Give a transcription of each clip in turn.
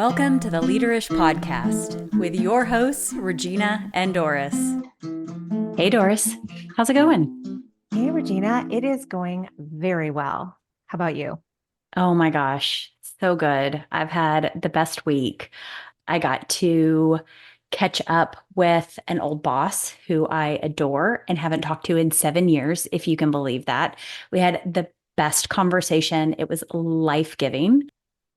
Welcome to the Leaderish Podcast with your hosts, Regina and Doris. Hey, Doris. How's it going? Hey, Regina, it is going very well. How about you? Oh my gosh, so good. I've had the best week. I got to catch up with an old boss who I adore and haven't talked to in 7 years, if you can believe that. We had the best conversation. It was life-giving.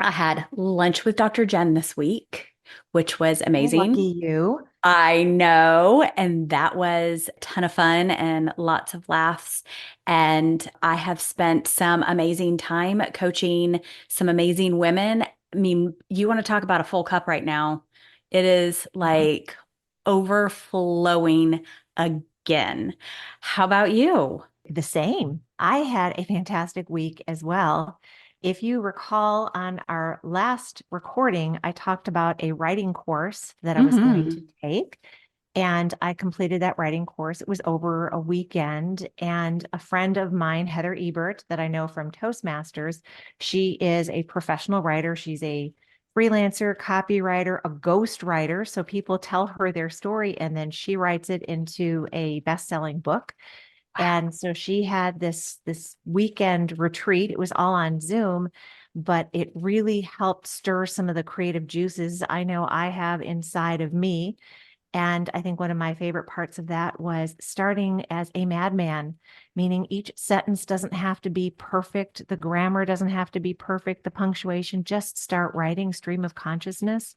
I had lunch with Dr. Jen this week, which was Oh, amazing. lucky you. I know. And that was a ton of fun and lots of laughs. And I have spent some amazing time coaching some amazing women. I mean, you want to talk about a full cup right now. It is like overflowing again. How about you? The same. I had a fantastic week as well. If you recall on our last recording, I talked about a writing course that I was going to take. And I completed that writing course. It was over a weekend. And a friend of mine, Heather Ebert, that I know from Toastmasters, she is a professional writer. She's a freelancer, copywriter, a ghost writer. So people tell her their story and then she writes it into a best-selling book. And so she had this weekend retreat. It was all on Zoom, but it really helped stir some of the creative juices I know I have inside of me. And I think one of my favorite parts of that was starting as a madman, meaning each sentence doesn't have to be perfect. The grammar doesn't have to be perfect. The punctuation, just start writing stream of consciousness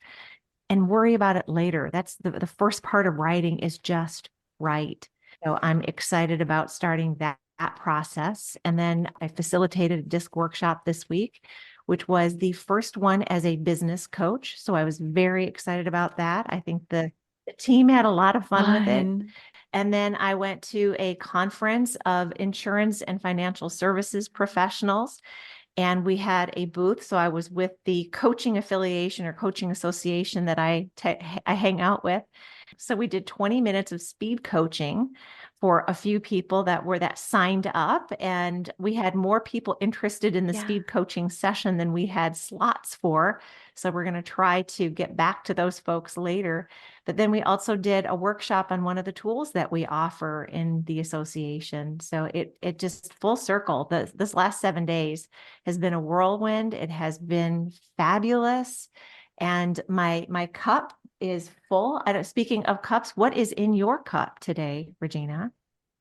and worry about it later. That's the first part of writing is just write. So I'm excited about starting that process. And then I facilitated a disc workshop this week, which was the first one as a business coach. So I was very excited about that. I think the team had a lot of fun with it. Fun. And then I went to a conference of insurance and financial services professionals, and we had a booth. So I was with the coaching affiliation or coaching association that I hang out with. So we did 20 minutes of speed coaching for a few people that signed up, and we had more people interested in the Yeah. speed coaching session than we had slots for. So we're going to try to get back to those folks later. But then we also did a workshop on one of the tools that we offer in the association. So it just full circle. This last 7 days has been a whirlwind. It has been fabulous. And my cup is full. Speaking of cups, what is in your cup today, Regina?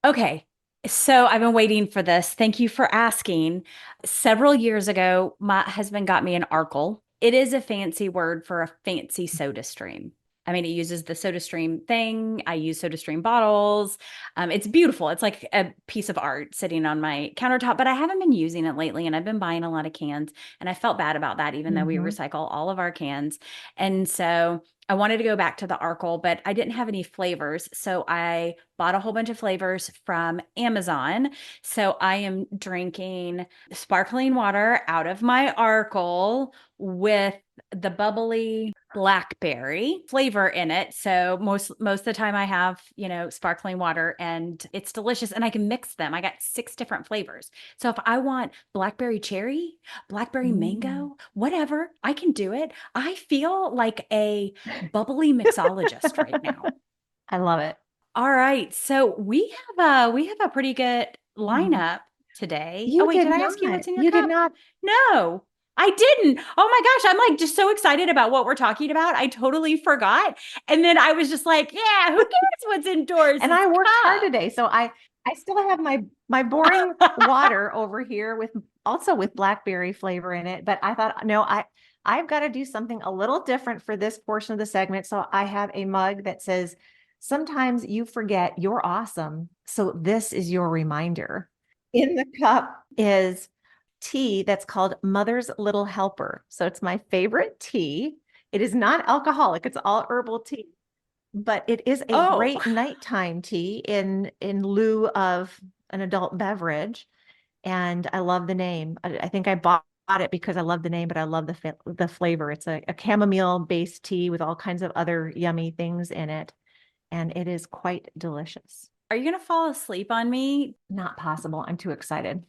Okay. So I've been waiting for this. Thank you for asking. Several years ago, my husband got me an Arkle. It is a fancy word for a fancy soda stream. I mean, it uses the soda stream thing. I use soda stream bottles. It's beautiful. It's like a piece of art sitting on my countertop, but I haven't been using it lately and I've been buying a lot of cans. And I felt bad about that, even though we recycle all of our cans. And so I wanted to go back to the Arkle, but I didn't have any flavors. So I bought a whole bunch of flavors from Amazon. So I am drinking sparkling water out of my Arkle with the bubbly blackberry flavor in it. So most of the time I have, sparkling water and it's delicious and I can mix them. I got 6 different flavors. So if I want blackberry cherry, blackberry Mm. mango, whatever, I can do it. I feel like a bubbly mixologist right now. I love it. All right. So we have a pretty good Mhm. lineup today. Oh You wait, did did I ask you not. what's in your You did cup? not. No, I didn't. Oh my gosh, I'm like just so excited about what we're talking about. I totally forgot. And then I was just like, yeah, who cares what's in And Doris's I worked hard cup? today. So I still have my boring water over here with also with blackberry flavor in it. But I thought, no, I've got to do something a little different for this portion of the segment. So I have a mug that says, sometimes you forget you're awesome. So this is your reminder. In the cup is tea that's called Mother's Little Helper. So it's my favorite tea. It is not alcoholic, it's all herbal tea, but it is a Oh, great nighttime tea in lieu of an adult beverage. And I love the name. I think I bought it because I love the name, but I love the flavor. It's a chamomile based tea with all kinds of other yummy things in it. And it is quite delicious. are you gonna fall asleep on me? Not possible. I'm too excited.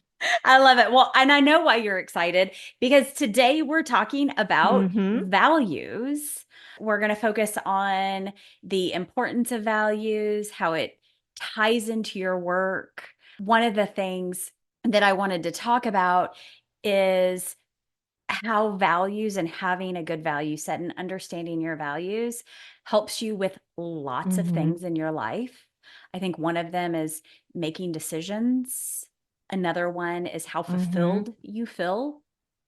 I love it. Well, and I know why you're excited because today we're talking about Hmm. values. We're going to focus on the importance of values, how it ties into your work. One of the things that I wanted to talk about is how values and having a good value set and understanding your values helps you with lots of Hmm. things in your life. I think one of them is making decisions. Another one is how Hmm. fulfilled you feel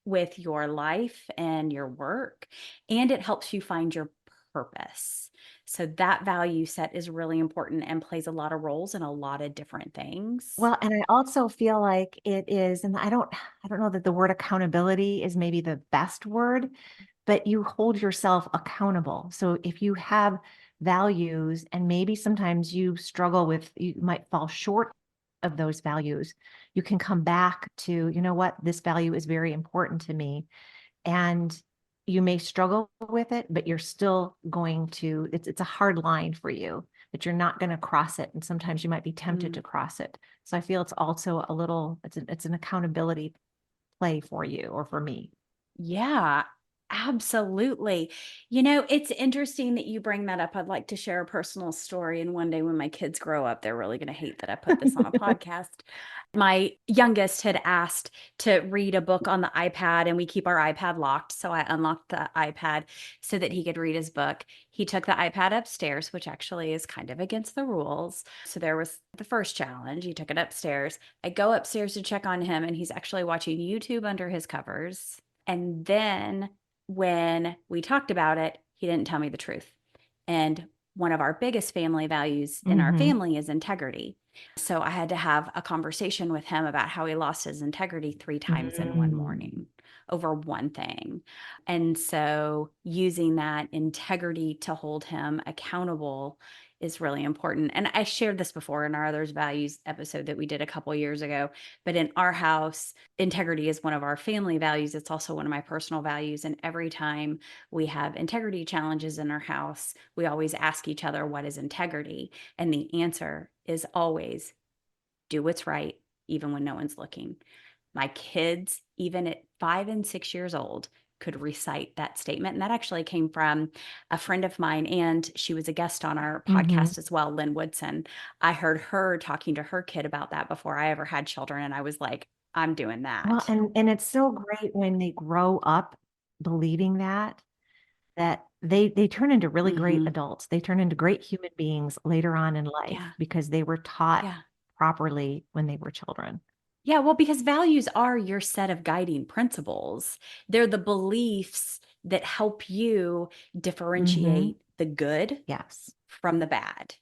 with your life and your work. And it helps you find your purpose. So that value set is really important and plays a lot of roles in a lot of different things. Well, and I also feel like it is, and I don't know that the word accountability is maybe the best word, but you hold yourself accountable. So if you have values and maybe sometimes you struggle with, you might fall short of those values, you can come back to, you know what, this value is very important to me. And you may struggle with it, but you're still going to, it's a hard line for you that you're not going to cross it. And sometimes you might be tempted Mm. to cross it. So I feel it's also a little, it's an accountability play for you or for me. Yeah, absolutely. It's interesting that you bring that up. I'd like to share a personal story. And one day when my kids grow up, they're really going to hate that I put this on a podcast. My youngest had asked to read a book on the iPad, and we keep our iPad locked. So I unlocked the iPad so that he could read his book. He took the iPad upstairs, which actually is kind of against the rules. So there was the first challenge. He took it upstairs. I go upstairs to check on him, and he's actually watching YouTube under his covers. And then when we talked about it, he didn't tell me the truth. And one of our biggest family values in our Hmm. family is integrity. So I had to have a conversation with him about how he lost his integrity 3 times in one Mm. morning over one thing. And so using that integrity to hold him accountable is really important. And I shared this before in our others values episode that we did a couple years ago, but in our house, integrity is one of our family values. It's also one of my personal values. And every time we have integrity challenges in our house, we always ask each other, what is integrity? And the answer is always do what's right, even when no one's looking. My kids, even at 5 and 6 years old, could recite that statement. And that actually came from a friend of mine, and she was a guest on our Hmm. podcast as well, Lynn Woodson. I heard her talking to her kid about that before I ever had children. And I was like, I'm doing Well, that. and it's so great when they grow up believing that they turn into really great Hmm. adults. They turn into great human beings later on in life Yeah. because they were taught Yeah. properly when they were children. Yeah, well, because values are your set of guiding principles. They're the beliefs that help you Hmm. differentiate the good Yes, from the bad.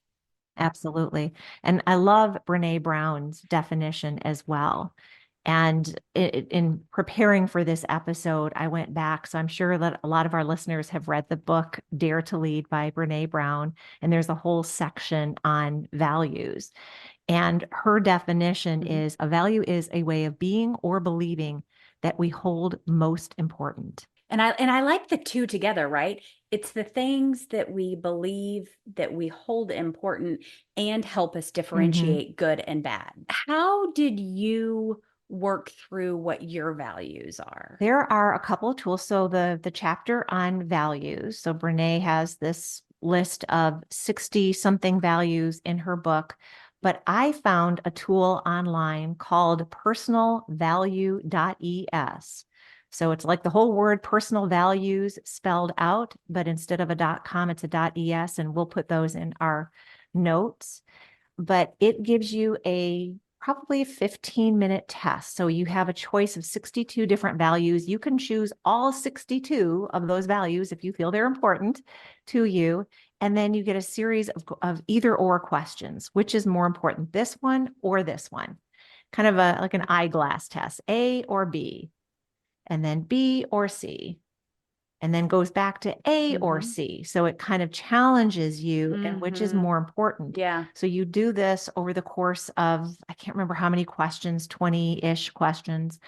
absolutely. And I love Brene Brown's definition as well. And in preparing for this episode, I went back. So I'm sure that a lot of our listeners have read the book Dare to Lead by Brene Brown. And there's a whole section on values. And her definition Mhm. is a value is a way of being or believing that we hold most important. And I like the two together, right? It's the things that we believe that we hold important and help us Hmm. differentiate good and bad. How did you work through what your values are? There are a couple of tools. So the chapter on values. So Brene has this list of 60 something values in her book, but I found a tool online called personalvalue.es. So it's like the whole word personal values spelled out, but instead of a .com, it's a .es, and we'll put those in our notes. But it gives you a probably a 15-minute test. So you have a choice of 62 different values. You can choose all 62 of those values if you feel they're important to you. And then you get a series of either or questions. Which is more important, this one or this one? Kind of like an eyeglass test, A or B, and then B or C, and then goes back to A or Hmm. C. So it kind of challenges you and which is Hmm. more important. Yeah. So you do this over the course of, I can't remember how many questions, 20-ish questions,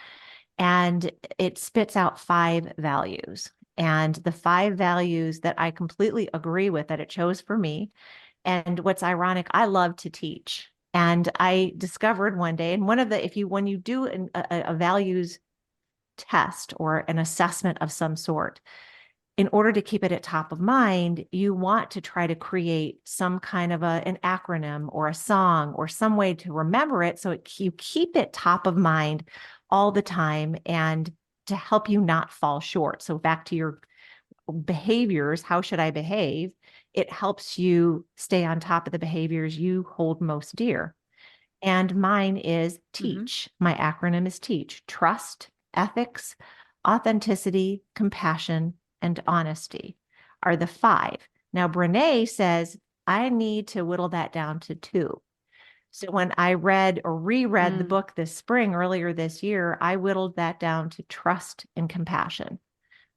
and it spits out 5 values. And the 5 values that I completely agree with that it chose for me. And what's ironic, I love to teach. And I discovered one day, and one of the, if you, when you do a values test or an assessment of some sort, in order to keep it at top of mind, you want to try to create some kind of an acronym or a song or some way to remember it so you keep it top of mind all the time and to help you not fall short. So back to your behaviors, how should I behave? It helps you stay on top of the behaviors you hold most dear. And mine is Mm-hmm. TEACH. My acronym is TEACH: trust, ethics, authenticity, compassion, and honesty are the five. Now, Brene says I need to whittle that down to two. So when I read or reread the Mm. book this spring, earlier this year, I whittled that down to trust and compassion.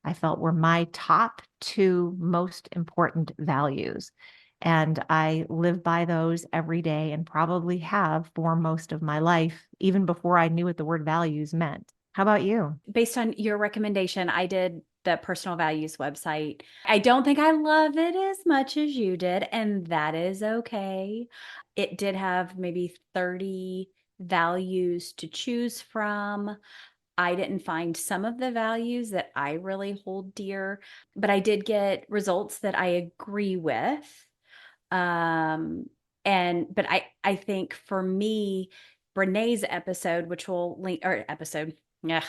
I felt were my top two most important values. And I live by those every day and probably have for most of my life, even before I knew what the word values meant. How about you? Based on your recommendation, I did the personal values website. I don't think I love it as much as you did, and that is okay. It did have maybe 30 values to choose from. I didn't find some of the values that I really hold dear, but I did get results that I agree with. Um, but I think for me, Brene's episode, which will link or episode, yeah,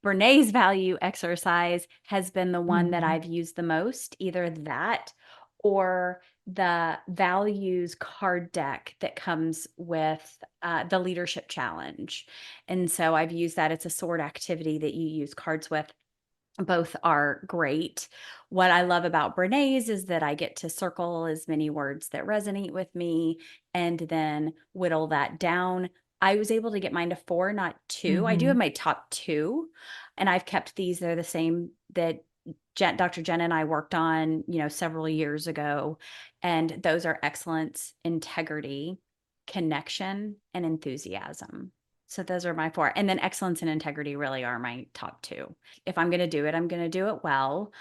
Brene's value exercise has been the one that Mm-hmm. I've used the most, either that or the values card deck that comes with the leadership challenge. And so I've used that. It's a sword activity that you use cards with. Both are great. What I love about Brene's is that I get to circle as many words that resonate with me and then whittle that down. I was able to get mine to four, not two. I do Mm-hmm. have my top two, and I've kept these. They're the same that Dr. Jen and I worked on, several years ago. And those are excellence, integrity, connection, and enthusiasm. So those are my four. And then excellence and integrity really are my top two. If I'm going to do it, I'm going to do it well.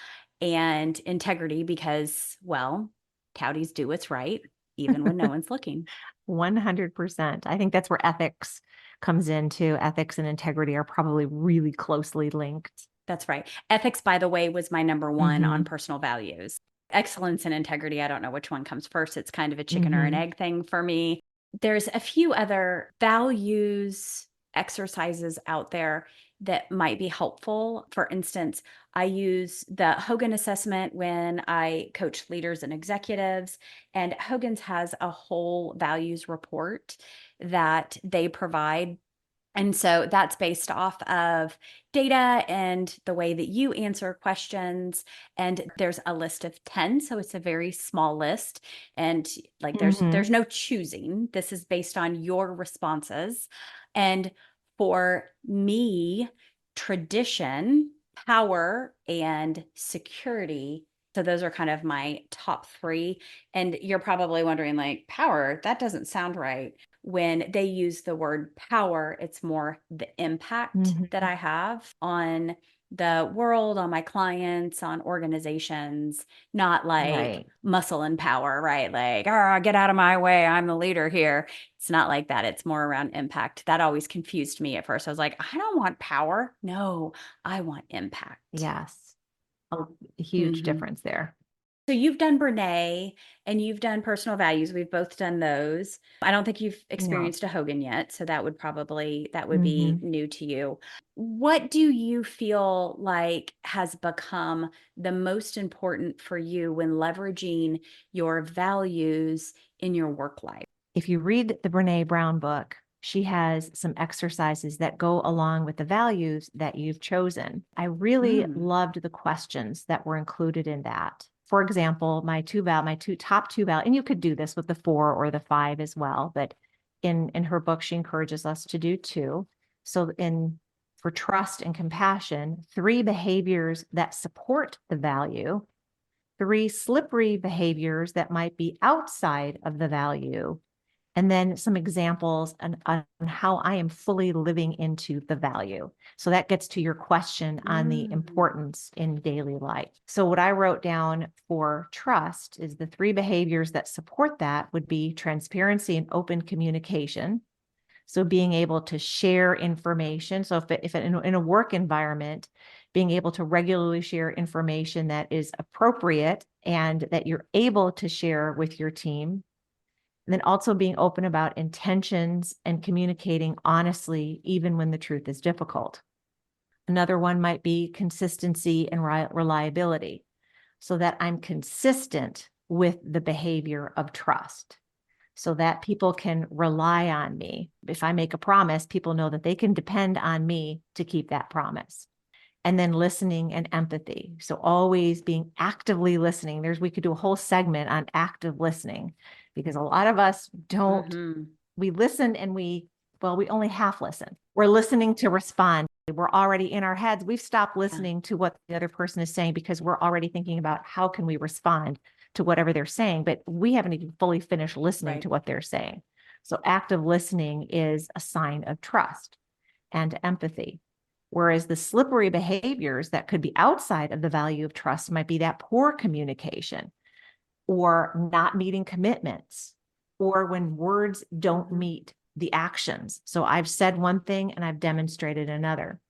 And integrity because, well, Towdies do what's right, even when no one's looking. 100%. I think that's where ethics comes into. Ethics and integrity are probably really closely linked. That's right. Ethics, by the way, was my number one on Mm-hmm. personal values. Excellence and integrity, I don't know which one comes first. It's kind of a chicken or an Mm-hmm. egg thing for me. There's a few other values exercises out there that might be helpful. For instance, I use the Hogan assessment when I coach leaders and executives, and Hogan's has a whole values report that they provide, and so that's based off of data and the way that you answer questions. And there's a list of 10. So it's a very small list. And like Mm-hmm. there's no choosing. This is based on your responses. And for me, tradition, power, and security. So those are kind of my top three. And you're probably wondering, like, power, that doesn't sound right. When they use the word power, it's more the impact that Mm-hmm. I have on the world, on my clients, on organizations, not like Right. muscle and power, right? Like, oh, get out of my way. I'm the leader here. It's not like that. It's more around impact. That always confused me at first. I was like, I don't want power. No, I want impact. Yes. A huge Mm-hmm. difference there. So you've done Brene and you've done personal values. We've both done those. I don't think you've No. experienced a Hogan yet, so that would be Mm-hmm. new to you. What do you feel like has become the most important for you when leveraging your values in your work life? If you read the Brene Brown book, she has some exercises that go along with the values that you've chosen. I really Mm, loved the questions that were included in that. For example, my two top two val, and you could do this with the four or the five as well, but in her book, she encourages us to do two. So in for trust and compassion, three behaviors that support the value, three slippery behaviors that might be outside of the value, And then some examples on how I am fully living into the value. So that gets to your question on the Mm. importance in daily life. So what I wrote down for trust is the three behaviors that support that would be transparency and open communication. So being able to share information. So if in a work environment, being able to regularly share information that is appropriate and that you're able to share with your team. And then also being open about intentions and communicating honestly, even when the truth is difficult. Another one might be consistency and reliability, so that I'm consistent with the behavior of trust, so that people can rely on me. If I make a promise, people know that they can depend on me to keep that promise. And then listening and empathy. So always being actively listening. We could do a whole segment on active listening, because a lot of us don't, Mm-hmm. we listen and we only half listen. We're listening to respond. We're already in our heads. We've stopped Yeah. listening to what the other person is saying because we're already thinking about how can we respond to whatever they're saying, but we haven't even fully finished listening Right. to what they're saying. So active listening is a sign of trust and empathy. Whereas the slippery behaviors that could be outside of the value of trust might be that poor communication or not meeting commitments or when words don't Mm-hmm. meet the actions. So I've said one thing and I've demonstrated another.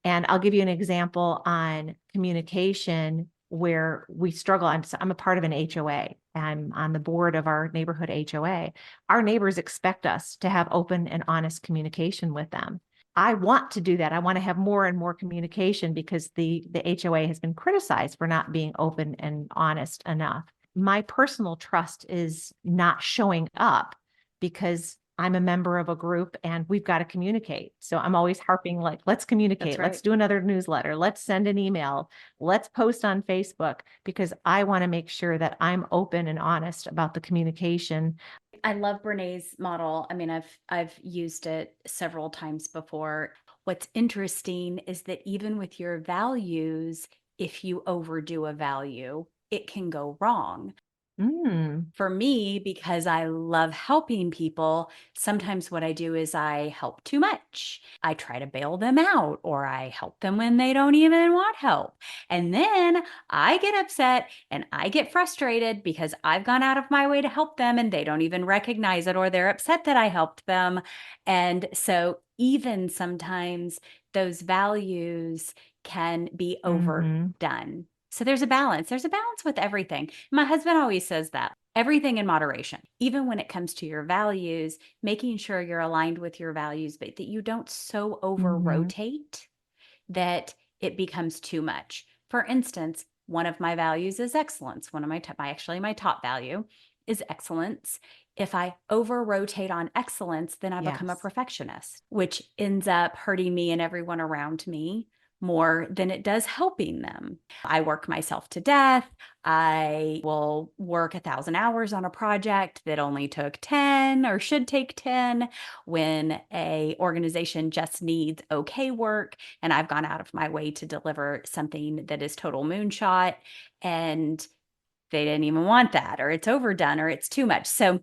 And I'll give you an example on communication where we struggle. I'm a part of an HOA. I'm on the board of our neighborhood HOA. Our neighbors expect us to have open and honest communication with them. I want to do that. I want to have more and more communication because the HOA has been criticized for not being open and honest enough. My personal trust is not showing up because I'm a member of a group and we've got to communicate. So I'm always harping like, let's That's communicate. Let's right. do another newsletter. Let's send an email. Let's post on Facebook because I want to make sure that I'm open and honest about the communication. I love Brené's model. I mean, I've used it several times before. What's interesting is that even with your values, if you overdo a value, it can go wrong. Mm, For me, because I love helping people, sometimes what I do is I help too much. I try to bail them out or I help them when they don't even want help. And then I get upset and I get frustrated because I've gone out of my way to help them and they don't even recognize it or they're upset that I helped them. And so, even sometimes those values can be mm-hmm. overdone. So there's a balance. There's a balance with everything. My husband always says that everything in moderation, even when it comes to your values, making sure you're aligned with your values, but that you don't so over Mm-hmm. rotate that it becomes too much. For instance, one of my values is excellence. One of my top value is excellence. If I over rotate on excellence, then I become a Yes. perfectionist, which ends up hurting me and everyone around me more than it does helping them. I work myself to death. I will work 1,000 hours on a project that only took 10 or should take 10 when a organization just needs okay work and I've gone out of my way to deliver something that is total moonshot and they didn't even want that or it's overdone or it's too much. So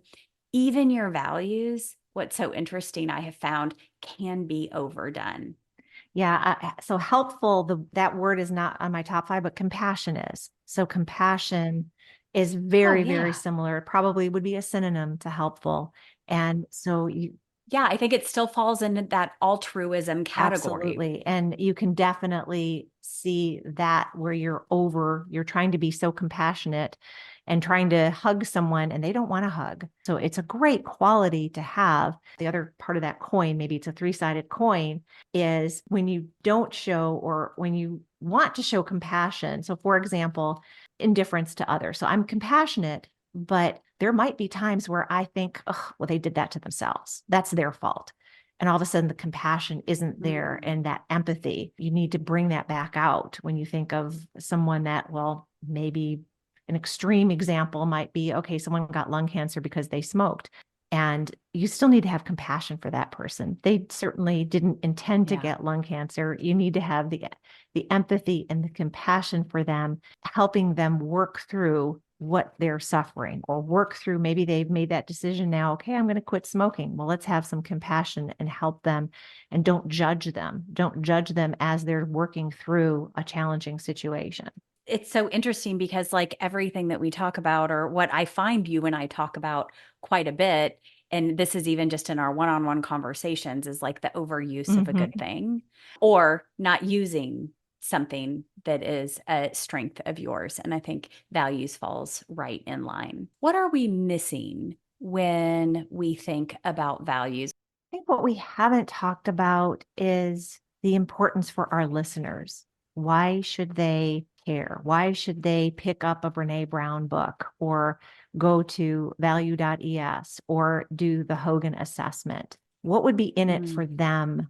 even your values, what's so interesting I have found can be overdone. Yeah. So helpful, that word is not on my top five, but compassion is. So compassion is Oh, very, very yeah. similar. It probably would be a synonym to helpful. And so you, Yeah, I think it still falls into that altruism category. absolutely. And you can definitely see that where you're trying to be so compassionate and trying to hug someone and they don't want to hug. So it's a great quality to have. The other part of that coin, maybe it's a three-sided coin, is when you don't show or when you want to show compassion. So for example, indifference to others. So I'm compassionate, but there might be times where I think, oh, well, they did that to themselves. That's their fault. And all of a sudden the compassion isn't there Mm. and that empathy, you need to bring that back out when you think of someone that, well, maybe an extreme example might be, okay, someone got lung cancer because they smoked. And you still need to have compassion for that person. They certainly didn't intend to Yeah. get lung cancer. You need to have the empathy and the compassion for them, helping them work through what they're suffering or work through. Maybe they've made that decision now. Okay, I'm going to quit smoking. Well, let's have some compassion and help them, and don't judge them. Don't judge them as they're working through a challenging situation. It's so interesting because like everything that we talk about, or what I find you and I talk about quite a bit, and this is even just in our one-on-one conversations, is like the overuse of a good Mm-hmm. thing or not using something that is a strength of yours. And I think values falls right in line. What are we missing when we think about values? I think what we haven't talked about is the importance for our listeners. Why should they care? Why should they pick up a Brene Brown book or go to value.es or do the Hogan assessment? What would be in it Mm. for them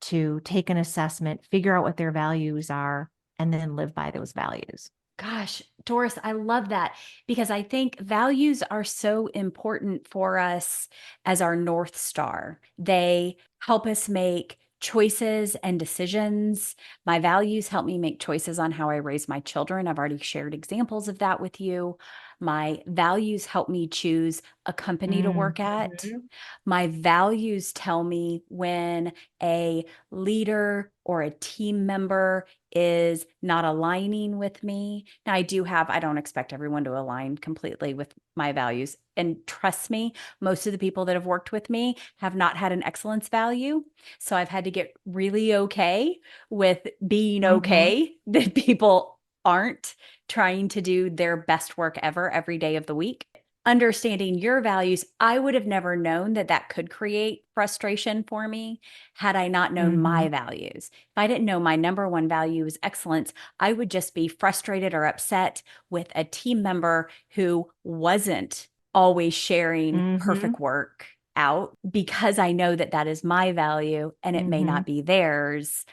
to take an assessment, figure out what their values are, and then live by those values? Gosh, Doris, I love that because I think values are so important for us as our North Star. They help us make choices and decisions. My values help me make choices on how I raise my children. I've already shared examples of that with you. My values help me choose a company to work at. Mm-hmm. My values tell me when a leader or a team member is not aligning with me. Now, I don't expect everyone to align completely with my values. And trust me, most of the people that have worked with me have not had an excellence value. So I've had to get really okay with being Mm-hmm. okay that people aren't trying to do their best work ever every day of the week. Understanding your values, I would have never known that that could create frustration for me had I not known Mm-hmm. my values. If I didn't know my number one value is excellence, I would just be frustrated or upset with a team member who wasn't always sharing Mm-hmm. perfect work out because I know that that is my value and it may Mm-hmm. not be theirs.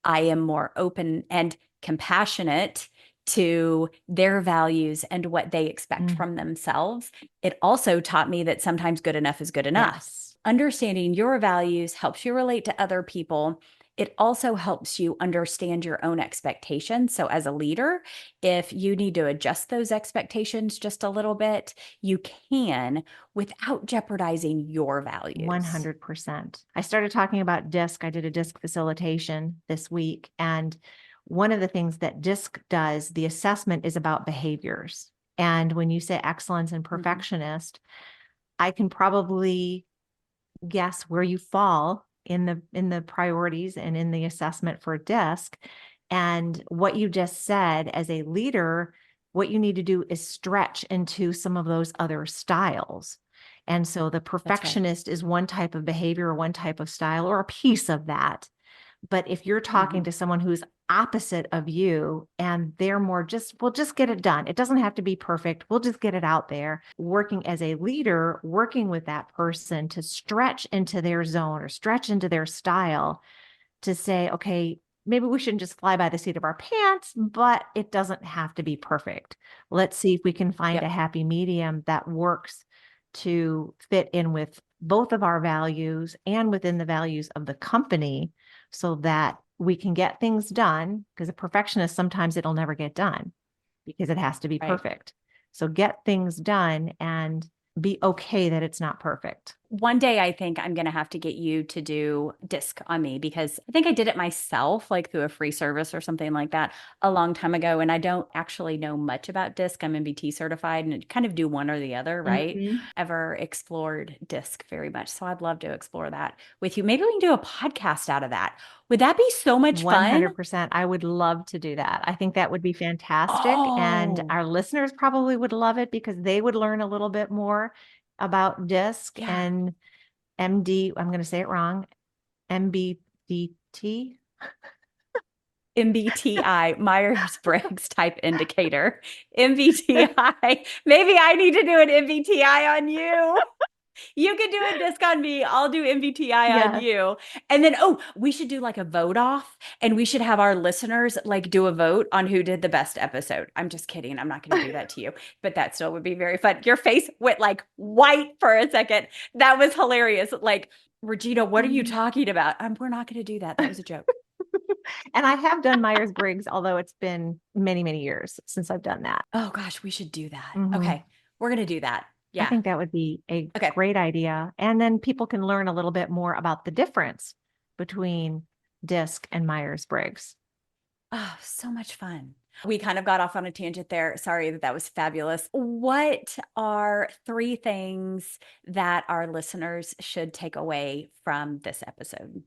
I am more open and compassionate to their values and what they expect Mm-hmm. from themselves. It also taught me that sometimes good enough is good enough. Yes. Understanding your values helps you relate to other people. It also helps you understand your own expectations. So, as a leader, if you need to adjust those expectations just a little bit, you can without jeopardizing your values. 100%. I started talking about DISC. I did a DISC facilitation this week. And one of the things that DISC does, the assessment is about behaviors. And when you say excellence and Mhm. perfectionist, I can probably guess where you fall in the priorities and in the assessment for DISC. And what you just said, as a leader, what you need to do is stretch into some of those other styles. And so the That's right. perfectionist is one type of behavior or one type of style or a piece of that. But if you're talking Mhm. to someone who's opposite of you and they're more just, we'll just get it done. It doesn't have to be perfect. We'll just get it out there. Working as a leader, working with that person to stretch into their zone or stretch into their style to say, okay, maybe we shouldn't just fly by the seat of our pants, but it doesn't have to be perfect. Let's see if we can find a Yep. happy medium that works to fit in with both of our values and within the values of the company so that we can get things done. Because a perfectionist, sometimes it'll never get done because it has to be Right. perfect. So get things done and be okay that it's not perfect. One day I think I'm going to have to get you to do disc on me because I think I did it myself, like through a free service or something like that a long time ago. And I don't actually know much about disc. I'm MBT certified and kind of do one or the other, right? Mm-hmm. Ever explored disc very much. So I'd love to explore that with you. Maybe we can do a podcast out of that. Would that be so much fun? 100%. I would love to do that. I think that would be fantastic. And Oh, our listeners probably would love it because they would learn a little bit more about DISC yeah. and MD. I'm going to say it wrong. MBDT. MBTI, Myers-Briggs Type Indicator. MBTI. Maybe I need to do an MBTI on you. You can do a disc on me. I'll do MBTI on Yes. you. And then, oh, we should do like a vote off and we should have our listeners like do a vote on who did the best episode. I'm just kidding. I'm not going to do that to you, but that still would be very fun. Your face went like white for a second. That was hilarious. Like, Regina, what are you talking about? We're not going to do that. That was a joke. And I have done Myers-Briggs, although it's been many, many years since I've done that. Oh gosh, we should do that. Hmm. Okay, we're gonna do that. I Yeah. think that would be a Okay. great idea. And then people can learn a little bit more about the difference between DISC and Myers-Briggs. Oh, so much fun. We kind of got off on a tangent there. Sorry that that was fabulous. What are three things that our listeners should take away from this episode?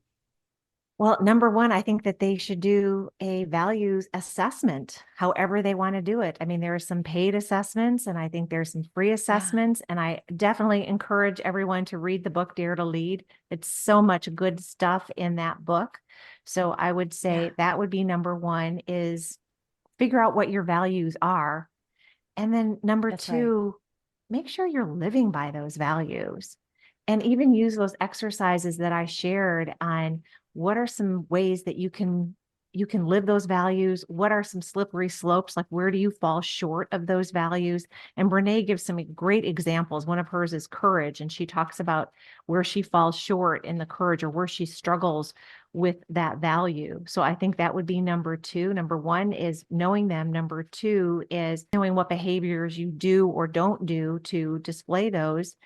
Well, number one, I think that they should do a values assessment, however they want to do it. I mean, there are some paid assessments, and I think there's some free Yeah, assessments. And I definitely encourage everyone to read the book Dare to Lead. It's so much good stuff in that book. So I would yeah, say that would be number one is figure out what your values are. And then number that's right. two, make sure you're living by those values and even use those exercises that I shared on what are some ways that you can live those values. What are some slippery slopes? Like where do you fall short of those values? And Brene gives some great examples. One of hers is courage, and she talks about where she falls short in the courage or where she struggles with that value. So I think that would be number two. Number one is knowing them. Number two is knowing what behaviors you do or don't do to display those.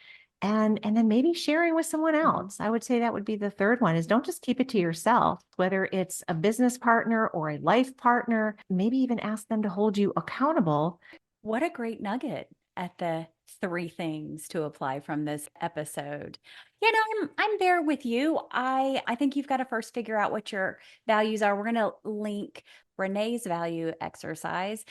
And then maybe sharing with someone Mhm. else. I would say that would be the third one is don't just keep it to yourself, whether it's a business partner or a life partner, maybe even ask them to hold you accountable. What a great nugget at the three things to apply from this episode. You know, I'm there with you. I think you've got to first figure out what your values are. We're going to link Renee's value exercise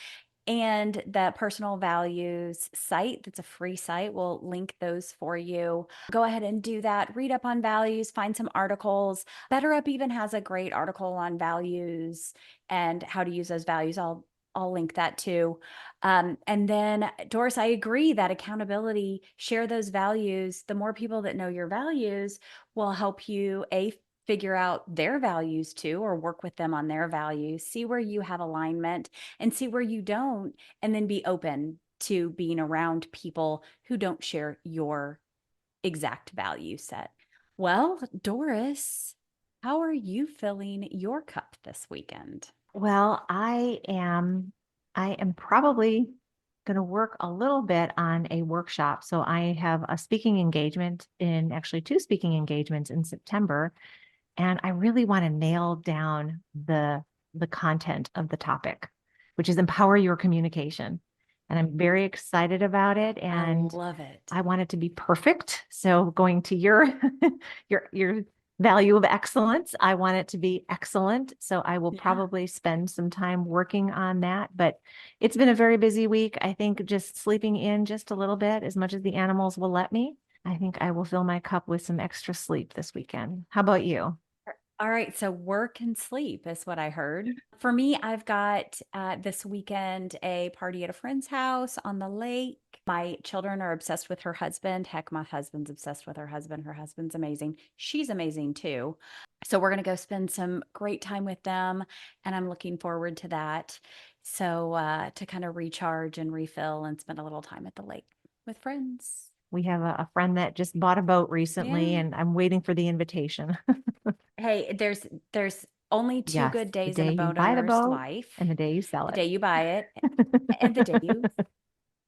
and the personal values site. That's a free site. We'll link those for you. Go ahead and do that. Read up on values, find some articles. BetterUp even has a great article on values and how to use those values. I'll link that too. And then, Doris, I agree that accountability, share those values. The more people that know your values will help you, figure out their values too, or work with them on their values, see where you have alignment and see where you don't, and then be open to being around people who don't share your exact value set. Well, Doris, how are you filling your cup this weekend? Well, I am probably going to work a little bit on a workshop. So I have a speaking engagement in actually two speaking engagements in September, and I really want to nail down the content of the topic, which is empower your communication. And I'm very excited about it, I and love it. I want it to be perfect. So going to your your value of excellence, I want it to be excellent. So I will Yeah. probably spend some time working on that, but it's been a very busy week. I think just sleeping in just a little bit as much as the animals will let me. I think I will fill my cup with some extra sleep this weekend. How about you? All right, so work and sleep is what I heard. For me, I've got this weekend a party at a friend's house on the lake. My children are obsessed with her husband. Heck, my husband's obsessed with her husband. Her husband's amazing. She's amazing too. So we're going to go spend some great time with them, and I'm looking forward to that. So to kind of recharge and refill and spend a little time at the lake with friends. We have a friend that just bought a boat recently, Yeah. and I'm waiting for the invitation. Hey, there's only two Yes, good the days in day a you boat buy the owner's boat life. and the day you sell The it. day you buy it and the day you,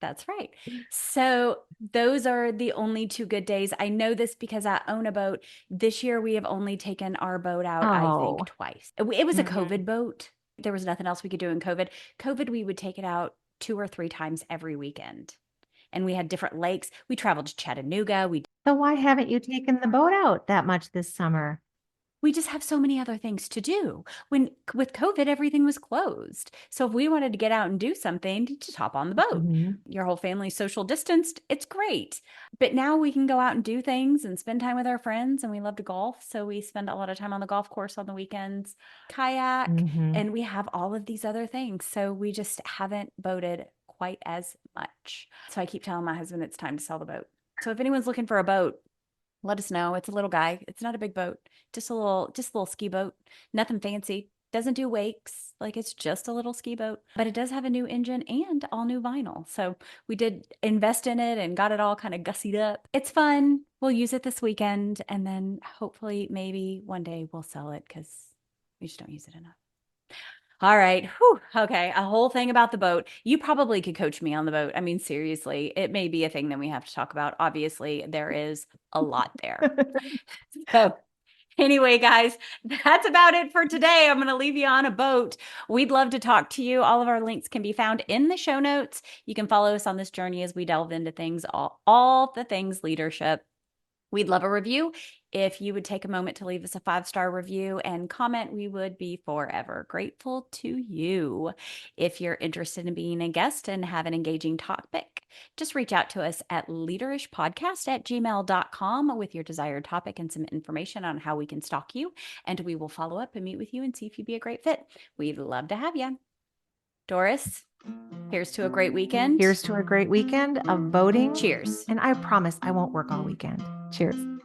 that's right. So those are the only two good days. I know this because I own a boat. This year we have only taken our boat out, I think, Oh, twice. It was a mhm. COVID boat. There was nothing else we could do in COVID. COVID, we would take it out two or three times every weekend. And we had different lakes. We traveled to Chattanooga. So why haven't you taken the boat out that much this summer? We just have so many other things to do. When with COVID, everything was closed. So if we wanted to get out and do something, you just hop on the boat. Mhm. Your whole family's social distanced. It's great. But now we can go out and do things and spend time with our friends. And we love to golf. So we spend a lot of time on the golf course on the weekends, kayak, Mhm. and we have all of these other things. So we just haven't boated quite as much. So I keep telling my husband it's time to sell the boat. So if anyone's looking for a boat, let us know. It's a little guy. It's not a big boat. Just a little ski boat. Nothing fancy. Doesn't do wakes. Like it's just a little ski boat, but it does have a new engine and all new vinyl. So we did invest in it and got it all kind of gussied up. It's fun. We'll use it this weekend and then hopefully maybe one day we'll sell it because We just don't use it enough. All right. Whew. Okay. A whole thing about the boat. You probably could coach me on the boat. I mean, seriously, it may be a thing that we have to talk about. Obviously, there is a lot there. So, anyway, guys, that's about it for today. I'm going to leave you on a boat. We'd love to talk to you. All of our links can be found in the show notes. You can follow us on this journey as we delve into things, all the things leadership. We'd love a review. If you would take a moment to leave us a 5-star review and comment, we would be forever grateful to you. If you're interested in being a guest and have an engaging topic, just reach out to us at leaderishpodcast@gmail.com with your desired topic and some information on how we can stalk you. And we will follow up and meet with you and see if you'd be a great fit. We'd love to have you. Doris, here's to a great weekend. Here's to a great weekend of voting. Cheers. And I promise I won't work all weekend. Cheers.